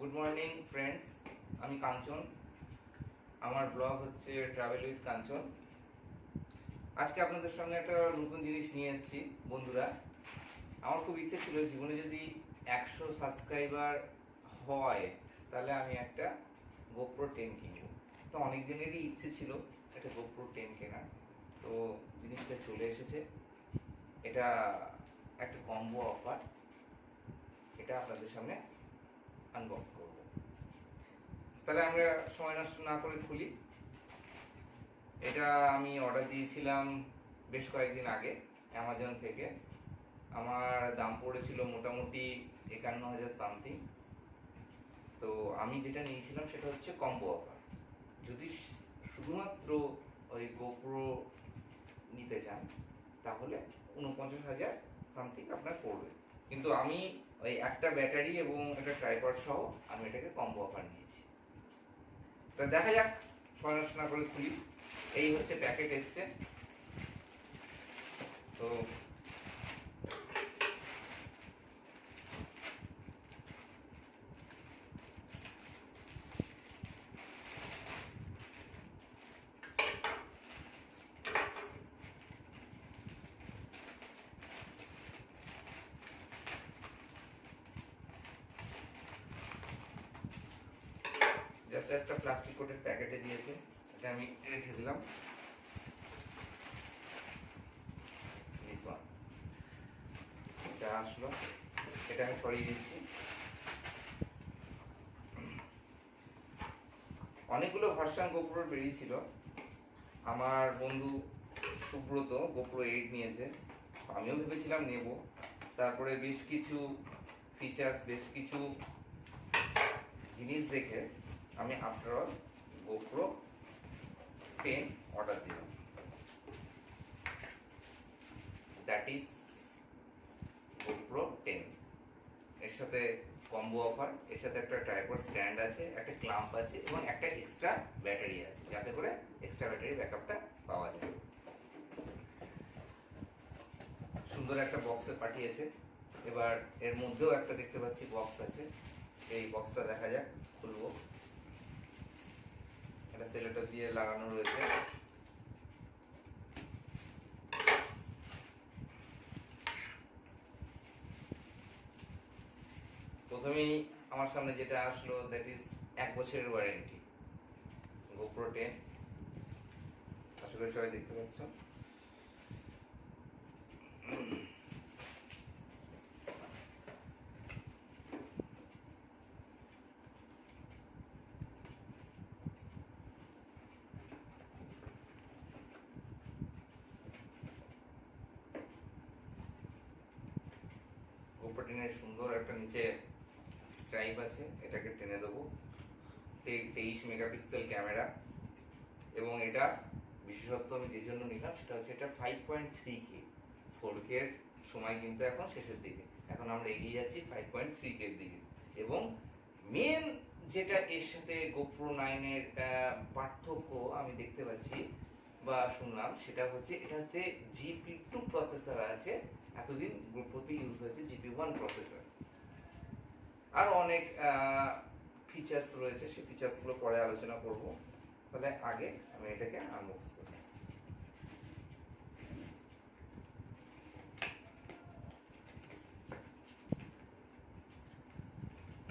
Good morning friends, আমি কাঞ্চন। আমার blog হচ্ছে ট্রাভেল উইথ কাঞ্চন। আজকে আপনাদের সামনে একটা নতুন জিনিস নিয়ে এসেছি বন্ধুরা। আমার খুব ইচ্ছে ছিল জীবনে যদি 100 সাবস্ক্রাইবার হয় তাহলে আমি একটা GoPro 10 কিনবো। তো অনেক দিনেরই ইচ্ছে ছিল একটা GoPro 10 কেনার। তো জিনিসটা চলে এসেছে। এটা একটা কম্বো অফার। এটা আপনাদের সামনে আনবক্স করব। তাহলে আমরা সময় নষ্ট না করে খুলি। এটা আমি অর্ডার দিয়েছিলাম বেশ কয়েকদিন আগে অ্যামাজন থেকে। আমার দাম পড়েছিল মোটামুটি 51,000 সামথিং। তো আমি যেটা নিয়েছিলাম সেটা হচ্ছে কম্বো অফার। যদি শুধুমাত্র ওই GoPro নিতে চান তাহলে 49,000 সামথিং আপনার পড়বে। কিন্তু আমি ওই একটা ব্যাটারি এবং একটা ট্রাইপড সহ আমি এটাকে কম্বো অফার নিয়েছি। তা দেখা যাক, সময় নষ্ট না করে খুলি। এই হচ্ছে প্যাকেট এসছে। তো জাস্ট একটা প্লাস্টিক কোটের প্যাকেটে দিয়েছে, এটা আমি রেখে দিলাম। এটা আসলো, এটা আমি সরিয়ে দিচ্ছি। অনেকগুলো ভার্সন GoPro বেরিয়েছিল। আমার বন্ধু সুব্রত GoPro 8 নিয়েছে, আমিও ভেবেছিলাম নেব। তারপরে বেশ কিছু ফিচার্স, বেশ কিছু জিনিস দেখে আমি আফটার অল GoPro 10 অর্ডার দিলাম। That is GoPro 10। এর সাথে কম্বো অফার, এর সাথে একটা ট্রাইপড স্ট্যান্ড আছে, একটা ক্লাম্প আছে এবং একটা এক্সট্রা ব্যাটারি আছে, যাতে করে এক্সট্রা ব্যাটারি ব্যাকআপটা পাওয়া যায়। সুন্দর একটা বক্সে পাঠিয়েছে। এবার এর মধ্যেও একটা দেখতে পাচ্ছি বক্স আছে। এই বক্সটা দেখা যাক, খুলবো। এটা সেলোটেপ দিয়ে লাগানো রয়েছে। প্রথমেই আমার সামনে যেটা আসলো দ্যাট ইজ 1 বছরের ওয়ারেন্টি GoPro 10। আশা করি সবাই দেখতে পাচ্ছ। GoPro 10 এর সুন্দর একটা নিচে স্ট্রাইপ আছে, এটাকে টেনে দেবো। 23 মেগাপিক্সেল ক্যামেরা, এবং এটা বিশেষত্ব আমি যে জন্য নিলাম সেটা হচ্ছে এটা 5.3K। 4K এর সময় কিন্তু এখন শেষের দিকে, এখন আমরা এগিয়ে যাচ্ছি 5.3K এর দিকে। এবং মেন যেটা এর সাথে GoPro 9 এর পার্থক্য আমি দেখতে পাচ্ছি বা শুনলাম, সেটা হচ্ছে এটাতে GP2 প্রসেসর আছে। এতদিন GoProতে ইউজ হয়েছে GP1 প্রসেসর। আর অনেক ফিচার্স রয়েছে, সেই ফিচার্সগুলো পরে আলোচনা করব। তাহলে আগে আমি এটাকে আনবক্স করি।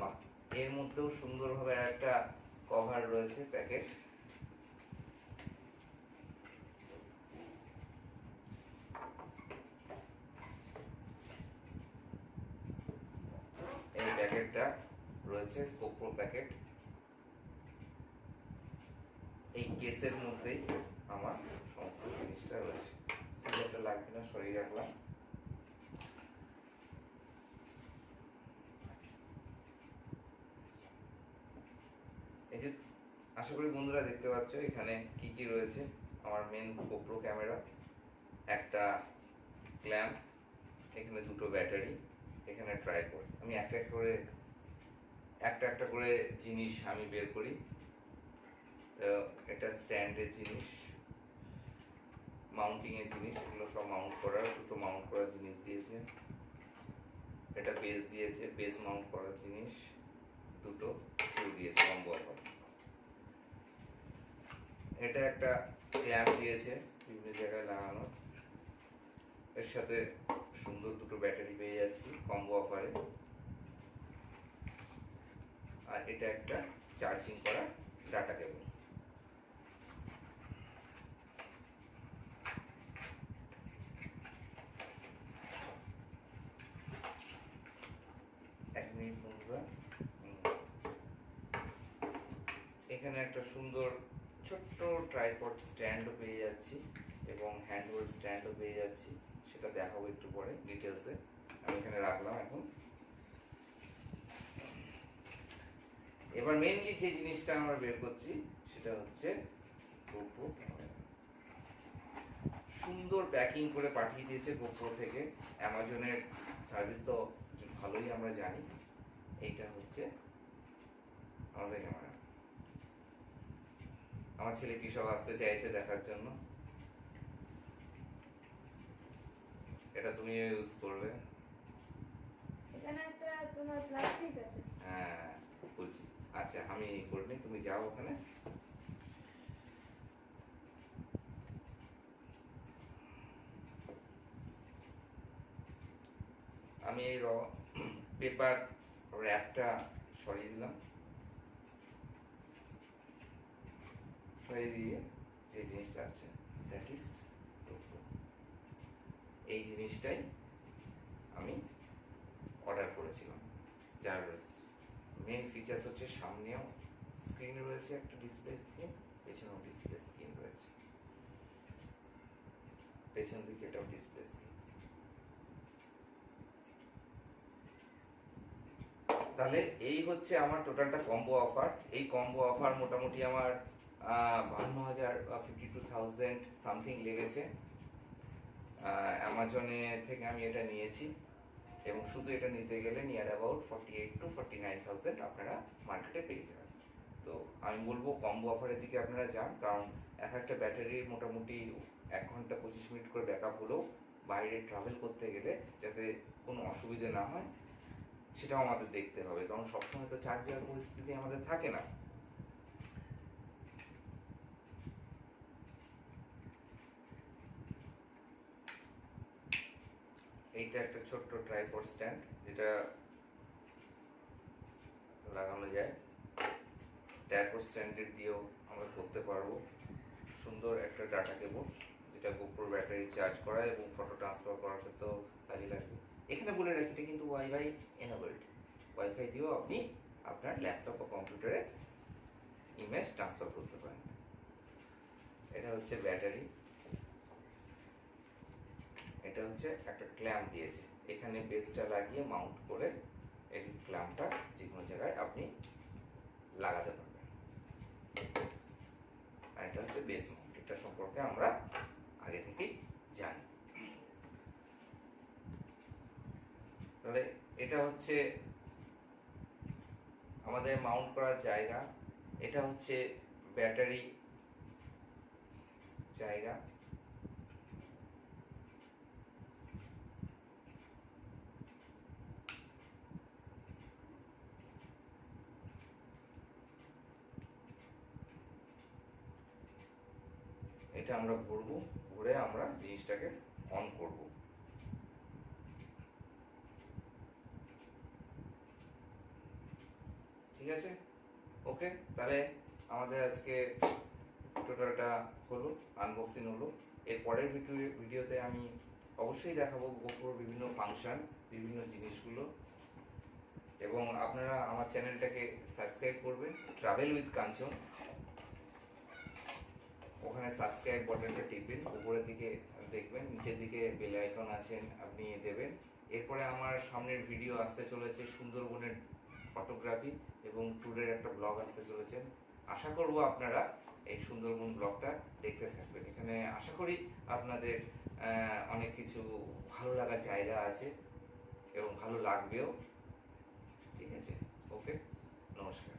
বাহ, এর মধ্যেও সুন্দরভাবে একটা কভার রয়েছে, প্যাকেট। এই প্যাকেটটা রয়েছে GoPro প্যাকেট। এই কেসের মধ্যেই আমার সমস্ত জিনিসটা রয়েছে। সিজারটা লাগবে না, সরিয়ে রাখলাম। এই যে আশা করি বন্ধুরা দেখতে পাচ্ছ এখানে কি কি রয়েছে। আমার মেন GoPro ক্যামেরা, একটা ক্ল্যাম্প, এখানে দুটো ব্যাটারি, এখানে ট্রাইপড। আমি একটা একটা করে জিনিস আমি বের করি। এটা স্ট্যান্ডের জিনিস, মাউন্টিং এর জিনিস, এগুলো সব মাউন্ট করার, দুটো মাউন্ট করার জিনিস দিয়েছে। এটা বেস দিয়েছে, বেস মাউন্ট করার জিনিস। দুটো স্ক্রু দিয়েছে কম্বো অফার। এটা একটা ক্ল্যাম্প দিয়েছে বিভিন্ন জায়গায় লাগানো, এর সাথে সুন্দর দুটো ব্যাটারি পেয়ে যাচ্ছি কম্বো অফারে। আর এটা একটা চার্জিং করা ডাটা কেবল। এখানে একটা সুন্দর ছোট্ট ট্রাইপড স্ট্যান্ডও পেয়ে যাচ্ছি এবং হ্যান্ড হোল্ড স্ট্যান্ডও পেয়ে যাচ্ছি, সেটা দেখাবো একটু পরে ডিটেলসে। আমি এখানে রাখলাম এখন। এবার মেইনলি যে জিনিসটা আমরা বের করছি সেটা হচ্ছে GoPro ক্যামেরা। সুন্দর প্যাকিং করে পাঠিয়ে দিয়েছে GoPro থেকে। অ্যামাজনের সার্ভিস তো ভালোই আমরা জানি। এইটা হচ্ছে আমাদের ক্যামেরা। আমার ছেলে কি সব আসতে চাইছে দেখার জন্য। এটা তুমি ইউজ করবে। এখানে একটা তোমার প্লাস্টিক আছে। হ্যাঁ বলছি, আচ্ছা আমি করিনি, তুমি যাও ওখানে। আমি এই পেপার র্যাপটা সরিয়ে দিলাম, সরিয়ে দিয়ে যে জিনিসটা আছে দ্যাট ইজ এই জিনিসটাই আমি অর্ডার করেছিলাম, যার মেন ফিচার্স হচ্ছে সামনেও স্ক্রিন রয়েছে একটা ডিসপ্লে স্ক্রিন, পেছনেও ডিসপ্লে স্ক্রিন রয়েছে, পেছন দিকে এটাও ডিসপ্লে স্ক্রিন। তাহলে এই হচ্ছে আমার টোটালটা কম্বো অফার। এই কম্বো অফার মোটামুটি আমার 52,000 52,000 সামথিং লেগেছে। অ্যামাজনে থেকে আমি এটা নিয়েছি এবং শুধু এটা নিতে গেলে নিয়ার অ্যাবাউট 48 to 49,000 আপনারা মার্কেটে পেয়ে যাবেন। তো আমি বলবো কম্বো অফারের দিকে আপনারা যান, কারণ এক একটা ব্যাটারির মোটামুটি 1 ঘন্টা 25 মিনিট করে ব্যাকআপ হলেও বাইরে ট্রাভেল করতে গেলে যাতে কোনো অসুবিধে না হয় সেটাও আমাদের দেখতে হবে, কারণ সবসময় তো চার্জ দেওয়ার পরিস্থিতি আমাদের থাকে না। এইটা একটা ছোট্ট ট্রাইপড স্ট্যান্ড যেটা লাগানো যায়, ট্রাইপড স্ট্যান্ডের দিয়েও আমরা করতে পারবো। সুন্দর একটা ডাটা কেবল যেটা GoPro ব্যাটারি চার্জ করা এবং ফটো ট্রান্সফার করার ক্ষেত্রেও কাজে লাগবে। এখানে বলে রাখি এটা কিন্তু ওয়াইফাই এনেবলড, ওয়াইফাই দিয়েও আপনি আপনার ল্যাপটপ বা কম্পিউটারে ইমেজ ট্রান্সফার করতে পারেন। এটা হচ্ছে ব্যাটারি, এটা হচ্ছে একটা ক্ল্যাম্প দিয়েছে, এখানে বেসটা লাগিয়ে মাউন্ট করে এই ক্ল্যাম্পটা যে কোনো জায়গায় আপনি লাগাতে পারবেন। আর এটা হচ্ছে বেস মাউন্ট, এটা সম্পর্কে আমরা আগে থেকেই জানি। তাহলে এটা হচ্ছে আমাদের মাউন্ট করার জায়গা, এটা হচ্ছে ব্যাটারি জায়গা, এটা আমরা ঘুরবো, ঘুরে আমরা জিনিসটাকে অন করব। ঠিক আছে, ওকে। তাহলে আমাদের আজকে টোটালটা হলো, আনবক্সিং হলো। এর পরের ভিডিওতে আমি অবশ্যই দেখাবো GoProর বিভিন্ন ফাংশন, বিভিন্ন জিনিসগুলো, এবং আপনারা আমার চ্যানেলটাকে সাবস্ক্রাইব করবেন ট্রাভেল উইথ কাঞ্চন। ওখানে সাবস্ক্রাইব বাটনটা টিপবেন, উপরের দিকে দেখবেন, নিচের দিকে বেল আইকন আছেন আপনি দেবেন। এরপরে আমার সামনের ভিডিও আসতে চলেছে সুন্দরবনের ফটোগ্রাফি এবং ট্যুরের একটা ব্লগ আসতে চলেছে। আশা করব আপনারা এই সুন্দরবন ব্লগটা দেখতে থাকবেন। এখানে আশা করি আপনাদের অনেক কিছু ভালো লাগার জায়গা আছে এবং ভালো লাগবেও। ঠিক আছে, ওকে, নমস্কার।